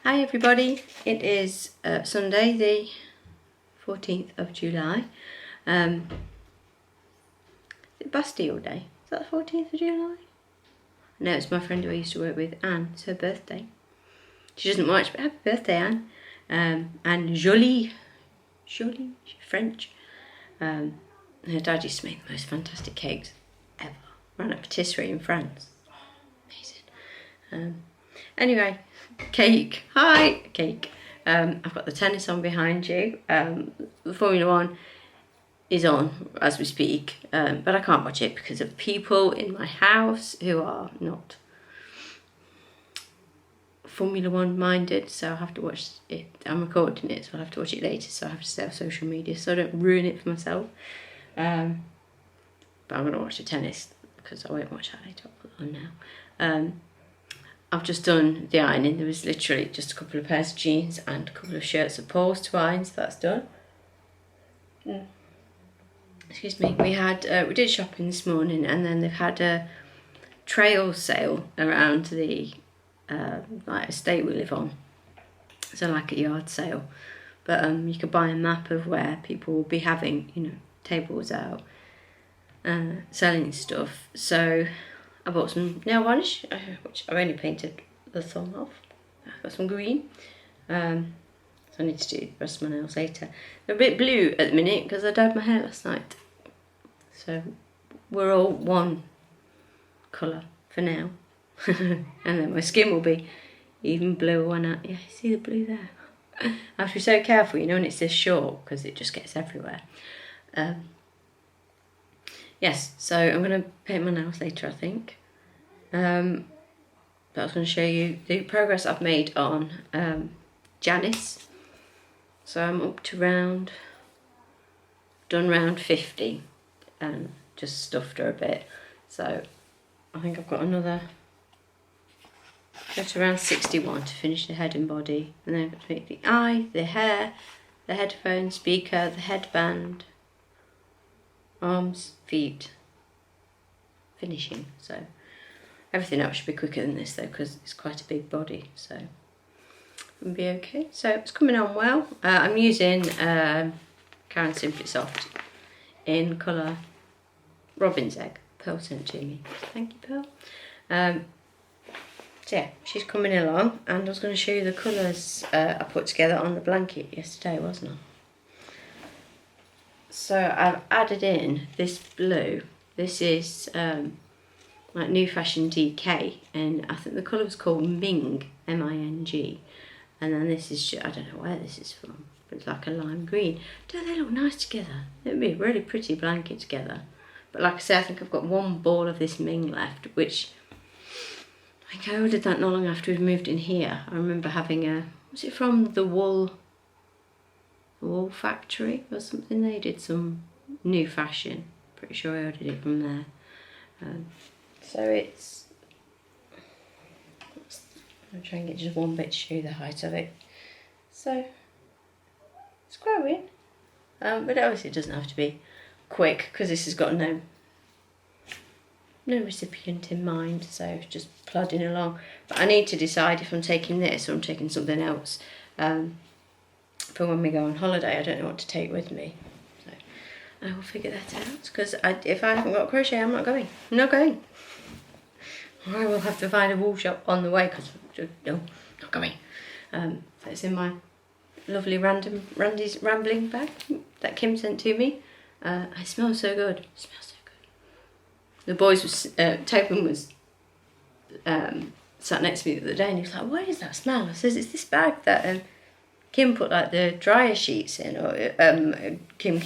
Hi everybody, it is Sunday the 14th of July. Is it Bastille Day? Is that the 14th of July? No, it's my friend who I used to work with, Anne. It's her birthday. She doesn't watch, but happy birthday, Anne. And Jolie, she's French. Her dad used to make the most fantastic cakes ever. Ran a patisserie in France. Amazing. Anyway, cake. Hi, cake. I've got the tennis on behind you. The Formula One is on as we speak, but I can't watch it because of people in my house who are not Formula One minded, so I have to watch it. I'm recording it, so I'll have to watch it later, so I have to stay off social media so I don't ruin it for myself. But I'm going to watch the tennis because I won't watch that later. I'll put it on now. I've just done the ironing. There was literally just a couple of pairs of jeans and a couple of shirts of Paul's to iron, so that's done. Excuse me. We did shopping this morning, and then they've had a trail sale around the like estate we live on. So like a yard sale, but you could buy a map of where people will be having, tables out, selling stuff. So I bought some nail varnish, which I've only painted the thumb off. I've got some green. So I need to do the rest of my nails later. They're a bit blue at the minute because I dyed my hair last night. So we're all one colour for now. And then my skin will be even bluer when yeah, see the blue there? I have to be so careful, when it's this short because it just gets everywhere. Yes, so I'm going to paint my nails later, I think. But I was going to show you the progress I've made on Janice. So I'm up to done round 50 and just stuffed her a bit. So I think I've got another, go to around 61 to finish the head and body. And then I've got to make the eye, the hair, the headphone, speaker, the headband, arms, feet, finishing. So everything else should be quicker than this though, because it's quite a big body, so it'll be okay. So it's coming on well. I'm using Karen Simply Soft in colour Robin's Egg. Pearl sent to me. Thank you, Pearl. So yeah, she's coming along, and I was going to show you the colours I put together on the blanket yesterday, wasn't I? So I've added in this blue. This is like New Fashion DK, and I think the colour was called Ming, M-I-N-G. And then this is, I don't know where this is from, but it's like a lime green. Don't they look nice together? It would be a really pretty blanket together. But like I say, I think I've got one ball of this Ming left, which I think I ordered that not long after we moved in here. I remember having was it from the wool factory or something? They did some New Fashion. Pretty sure I ordered it from there. So I'm trying to get just one bit to show you the height of it. So it's growing, but obviously it doesn't have to be quick because this has got no recipient in mind, so it's just plodding along. But I need to decide if I'm taking this or I'm taking something else for when we go on holiday. I don't know what to take with me, so I will figure that out, because if I haven't got crochet, I'm not going. Or I will have to find a wool shop on the way, because no, not going. So it's in my lovely Randy's rambling bag that Kim sent to me. It smells so good. It smells so good. The boys was Tobin was sat next to me the other day, and he was like, "What is that smell?" I says, "It's this bag that Kim put like the dryer sheets in, or Kim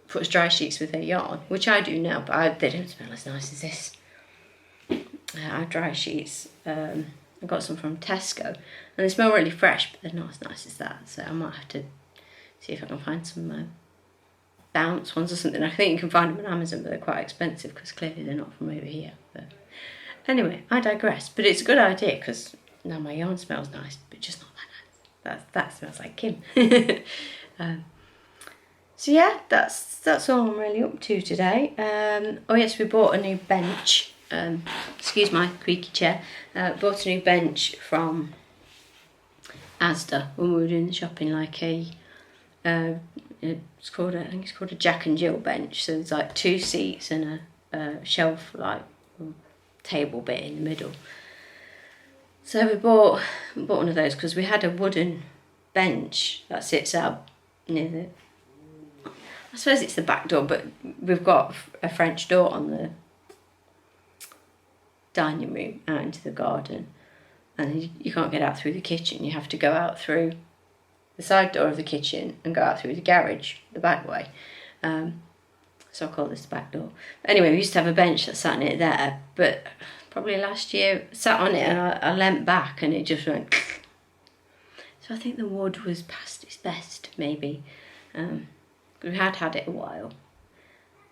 puts dryer sheets with her yarn, which I do now, but they don't smell as nice as this. I have dryer sheets. I got some from Tesco, and they smell really fresh, but they're not as nice as that. So I might have to see if I can find some bounce ones or something. I think you can find them on Amazon, but they're quite expensive because clearly they're not from over here. But anyway, I digress. But it's a good idea because now my yarn smells nice, but just not that nice. That smells like Kim. So yeah, that's all I'm really up to today. Oh yes, we bought a new bench. Excuse my creaky chair. Bought a new bench from Asda when we were doing the shopping, like it's called I think it's called a Jack and Jill bench. So there's like 2 seats and a shelf, like table bit in the middle. So we bought one of those because we had a wooden bench that sits out near the, I suppose it's the back door, but we've got a French door on the dining room out into the garden, and you can't get out through the kitchen. You have to go out through the side door of the kitchen and go out through the garage, the back way. So I call this the back door. Anyway, we used to have a bench that sat in it there, but probably last year sat on it and I leant back and it just went. So I think the wood was past its best, maybe. We had it a while.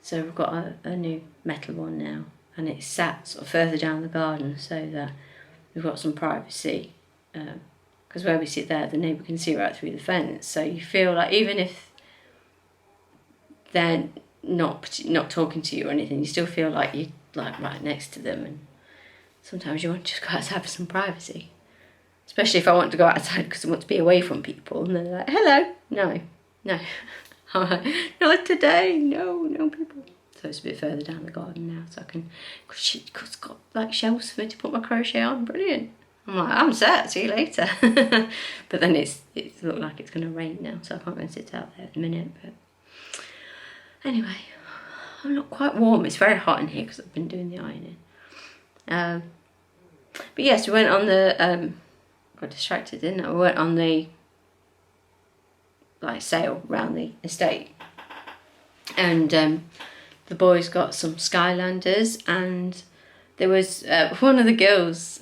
So we've got a new metal one now, and it's sat sort of further down the garden so that we've got some privacy. Because where we sit there, the neighbour can see right through the fence. So you feel like even if they're not talking to you or anything, you still feel like you're like right next to them. And sometimes you want to just go outside for some privacy. Especially if I want to go outside because I want to be away from people. And they're like, hello. No. Not today. No people. So it's a bit further down the garden now. So I can, because it's got like shelves for me to put my crochet on. Brilliant. I'm like, I'm set, see you later. But then it's looked like it's going to rain now, so I can't go and sit out there at the minute. But anyway, I'm not quite warm. It's very hot in here because I've been doing the ironing. But yes, we went on the, got distracted, didn't I? We went on the like sale around the estate. And the boys got some Skylanders, and there was one of the girls,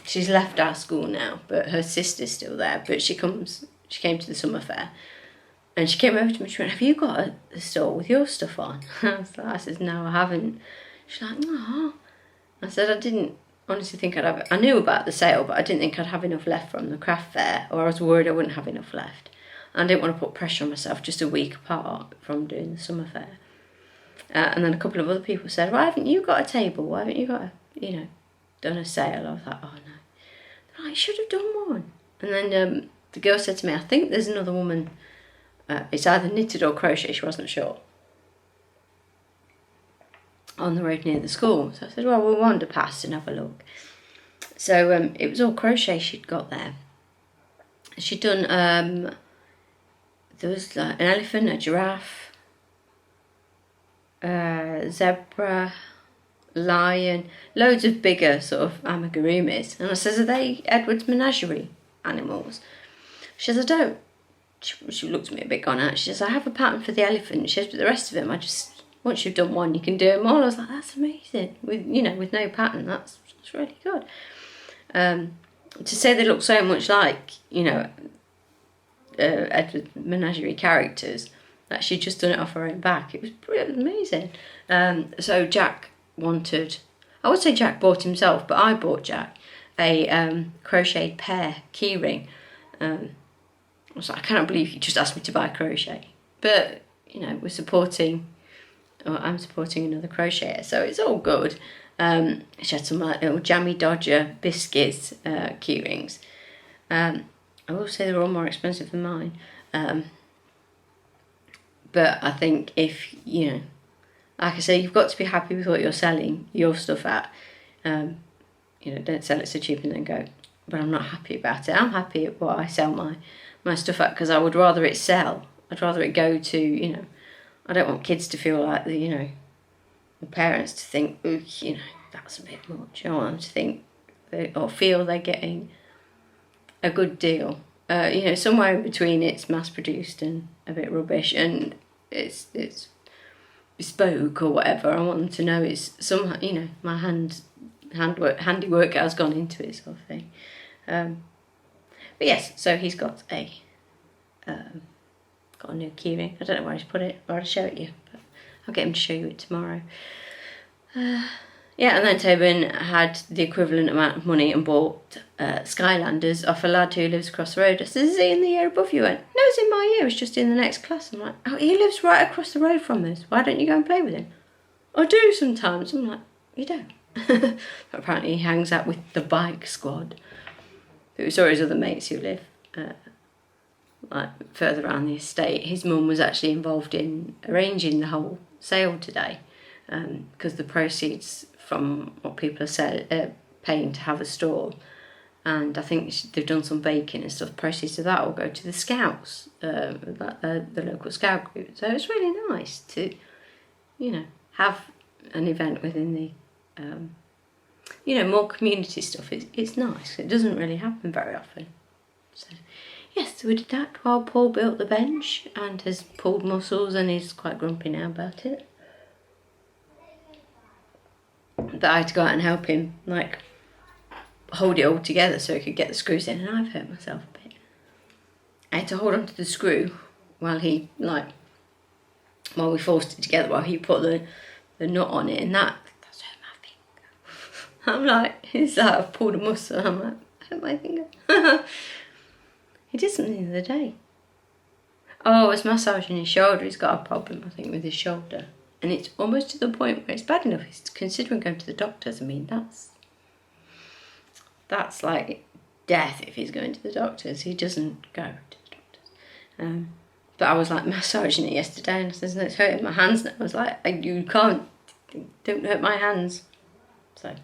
she's left our school now, but her sister's still there. But she came to the summer fair, and she came over to me. She went, "Have you got a store with your stuff on?" I said, "No, I haven't." She's like, "No." I said, "I didn't honestly think I'd have it. I knew about the sale, but I didn't think I'd have enough left from the craft fair, or I was worried I wouldn't have enough left. And I didn't want to put pressure on myself just a week apart from doing the summer fair." And then a couple of other people said, "Why haven't you got a table? Why haven't you got done a sale?" I was like, "Oh no." They're like, "You should have done one." And then the girl said to me, "I think there's another woman, it's either knitted or crochet," she wasn't sure, "on the road near the school." So I said, "Well, we'll wander past and have a look." So it was all crochet she'd got there. She'd done, there was like an elephant, a giraffe, zebra, lion, loads of bigger sort of amigurumis. And I says, "Are they Edward's menagerie animals?" She says, "I don't." She looked at me a bit gone out. She says, "I have a pattern for the elephant." She says, "But the rest of them, once you've done one, you can do them all." I was like, "That's amazing." With no pattern, that's really good. To say they look so much like, Edward menagerie characters, that she'd just done it off her own back. It was amazing. So Jack wanted, I would say Jack bought himself, but I bought Jack a crocheted pear keyring. I was like, I cannot believe you just asked me to buy crochet. But, I'm supporting another crocheter, so it's all good. She had some little Jammy Dodger biscuits keyrings. I will say they were all more expensive than mine. But I think if, like I say, you've got to be happy with what you're selling your stuff at. Don't sell it so cheap and then go, "But I'm not happy about it." I'm happy at what I sell my stuff at, because I would rather it sell. I'd rather it go to, I don't want kids to feel like, the parents to think, "Ooh, that's a bit much." I want them to think or feel they're getting a good deal. Somewhere in between it's mass produced and a bit rubbish and it's bespoke or whatever. I want them to know it's somehow, my handiwork has gone into it, sort of thing. But yes, so he's got a new keyring. I don't know where he's put it, or I'll show it you, but I'll get him to show you it tomorrow. And then Tobin had the equivalent amount of money and bought Skylanders off a lad who lives across the road. I said, "Is he in the year above you?" He went, "No, it's in my year, it's just in the next class." I'm like, "Oh, he lives right across the road from us. Why don't you go and play with him?" "I do sometimes." I'm like, "You don't?" Apparently he hangs out with the bike squad, who saw his other mates who live like further around the estate. His mum was actually involved in arranging the whole sale today, because the proceeds from what people are paying to have a stall, and I think they've done some baking and stuff, proceeds of that will go to the scouts, the local scout group. So it's really nice to, you know, have an event within the, you know, more community stuff. It's nice. It doesn't really happen very often. So yes, so we did that while Paul built the bench and has pulled muscles and he's quite grumpy now about it. But I had to go out and help him, like, hold it all together so he could get the screws in, and I've hurt myself a bit. I had to hold on to the screw while he, like, while we forced it together, while he put the nut on it, and that's hurt my finger. I'm like, it's like I've pulled a muscle, I'm like, I hurt my finger. He did something the other day. Oh, I was massaging his shoulder. He's got a problem, I think, with his shoulder. And it's almost to the point where it's bad enough. He's considering going to the doctors. I mean, that's like death if he's going to the doctors. He doesn't go to the doctors. But I was like massaging it yesterday and I said, it's hurting my hands now. I was like, you can't, don't hurt my hands. So,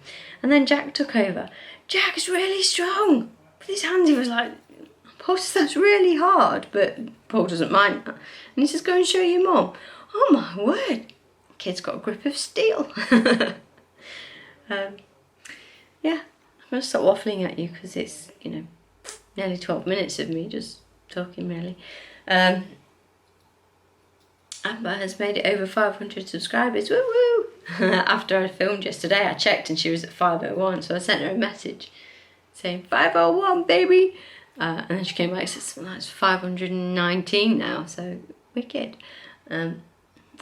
and then Jack took over. Jack's really strong. With his hands, he was like, Paul says that's really hard, but Paul doesn't mind that. And he says, go and show your mum. Oh my word. Kid's got a grip of steel. Yeah, I'm going to stop waffling at you because it's, you know, nearly 12 minutes of me just talking really. Amber has made it over 500 subscribers. Woo woo! After I filmed yesterday, I checked and she was at 501, so I sent her a message saying 501 baby. And then she came back and said, well, that's 519 now, so wicked.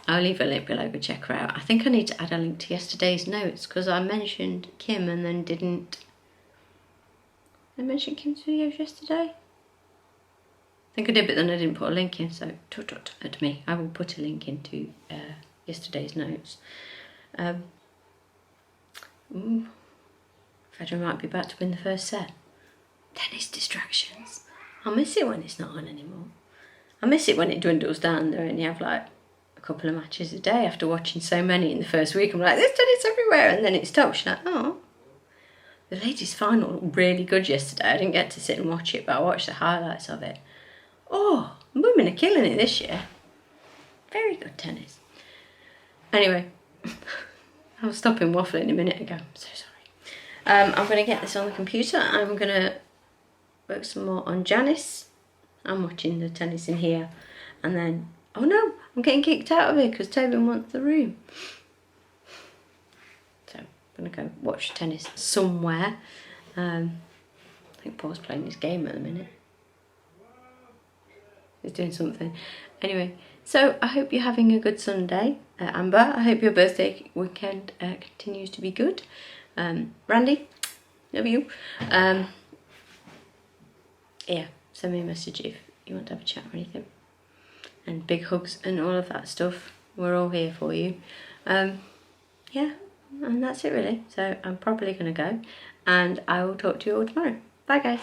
I'll leave a link below, go check her out. I think I need to add a link to yesterday's notes because I mentioned Kim and then didn't. I mentioned Kim's videos yesterday? I think I did, but then I didn't put a link in, so tut at me. I will put a link into yesterday's notes. Federer might be back to win the first set. Tennis distractions. I miss it when it's not on anymore. I miss it when it dwindles down there and you have like a couple of matches a day after watching so many in the first week. I'm like, there's tennis everywhere, and then it stops. You're like, oh. The ladies' final really good yesterday. I didn't get to sit and watch it, but I watched the highlights of it. Oh, women are killing it this year. Very good tennis. Anyway, I was stopping waffling a minute ago. I'm so sorry. I'm going to get this on the computer. I'm going to work some more on Janice. I'm watching the tennis in here. And then, oh no, I'm getting kicked out of here because Tobin wants the room. So I'm going to go watch tennis somewhere. I think Paul's playing his game at the minute. He's doing something. Anyway, so I hope you're having a good Sunday, Amber. I hope your birthday weekend continues to be good. Randy, love you. Yeah, send me a message if you want to have a chat or anything. And big hugs and all of that stuff. We're all here for you. Yeah, and that's it really. So I'm probably going to go and I will talk to you all tomorrow. Bye guys.